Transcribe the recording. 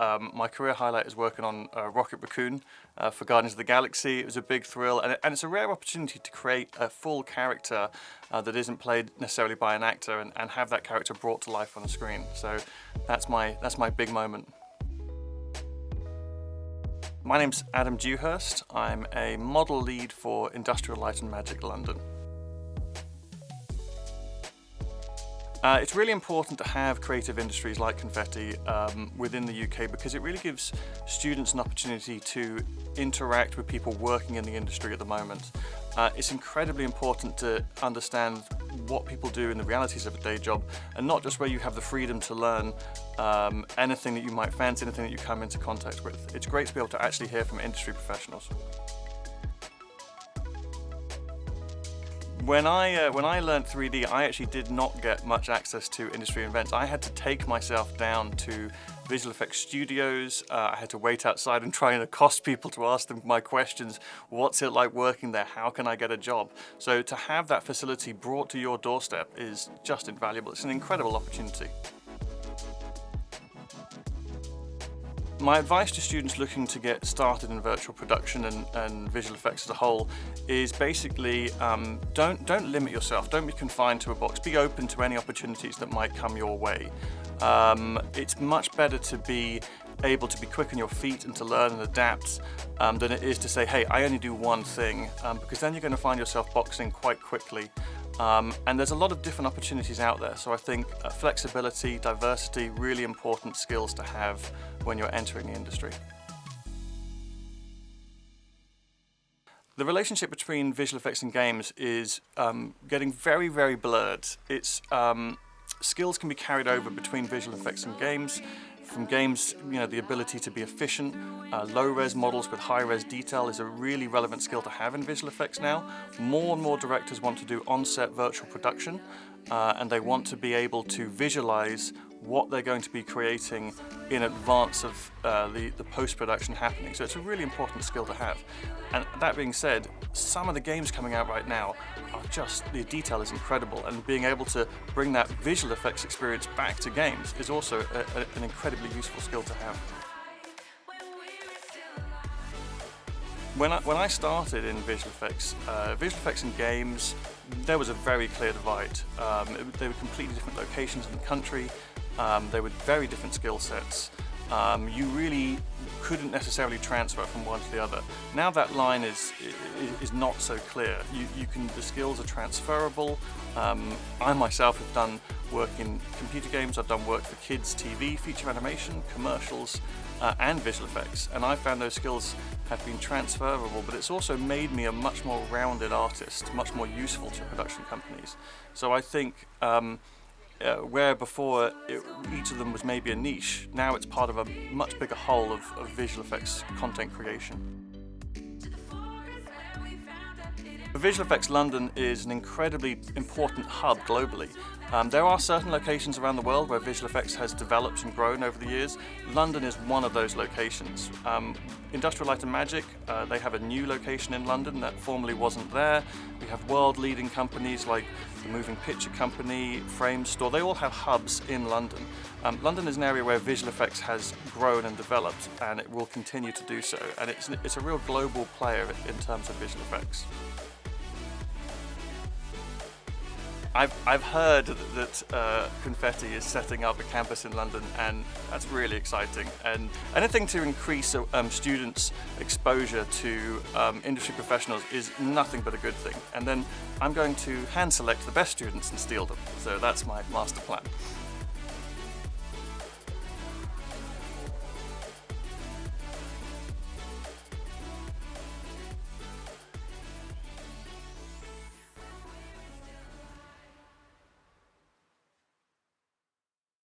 My career highlight is working on Rocket Raccoon for Guardians of the Galaxy. It was a big thrill, and it's a rare opportunity to create a full character that isn't played necessarily by an actor, and have that character brought to life on the screen. So that's my big moment. My name's Adam Dewhirst. I'm a model lead for Industrial Light and Magic London. It's really important to have creative industries like Confetti within the UK, because it really gives students an opportunity to interact with people working in the industry at the moment. It's incredibly important to understand what people do in the realities of a day job, and not just where you have the freedom to learn anything that you might fancy, anything that you come into contact with. It's great to be able to actually hear from industry professionals. When I learned 3D, I actually did not get much access to industry events. I had to take myself down to visual effects studios. I had to wait outside and try and accost people to ask them my questions. What's it like working there? How can I get a job? So to have that facility brought to your doorstep is just invaluable. It's an incredible opportunity. My advice to students looking to get started in virtual production and visual effects as a whole is basically don't limit yourself. Don't be confined to a box. Be open to any opportunities that might come your way. It's much better to be able to be quick on your feet and to learn and adapt than it is to say, hey, I only do one thing, because then you're going to find yourself boxing quite quickly. And there's a lot of different opportunities out there, so I think flexibility, diversity, really important skills to have when you're entering the industry. The relationship between visual effects and games is getting very, very blurred. Skills can be carried over between visual effects and games. From games, the ability to be efficient, low-res models with high-res detail is a really relevant skill to have in visual effects now. More and more directors want to do on-set virtual production, and they want to be able to visualize what they're going to be creating in advance of the post-production happening. So it's a really important skill to have. And that being said, some of the games coming out right now are the detail is incredible, and being able to bring that visual effects experience back to games is also an incredibly useful skill to have. When I started in visual effects in games, there was a very clear divide. They were completely different locations in the country. They were very different skill sets. You really couldn't necessarily transfer from one to the other. Now that line is not so clear. The skills are transferable. I myself have done work in computer games. I've done work for kids TV, feature animation, commercials, and visual effects. And I found those skills have been transferable, but it's also made me a much more rounded artist, much more useful to production companies. So I think where before each of them was maybe a niche, now it's part of a much bigger whole of visual effects content creation. Visual Effects London is an incredibly important hub globally. There are certain locations around the world where visual effects has developed and grown over the years. London is one of those locations. Industrial Light and Magic, they have a new location in London that formerly wasn't there. We have world-leading companies like the Moving Picture Company, Frame Store. They all have hubs in London. London is an area where visual effects has grown and developed, and it will continue to do so. And it's a real global player in terms of visual effects. I've heard that Confetti is setting up a campus in London, and that's really exciting. And anything to increase students' exposure to industry professionals is nothing but a good thing. And then I'm going to hand select the best students and steal them. So that's my master plan.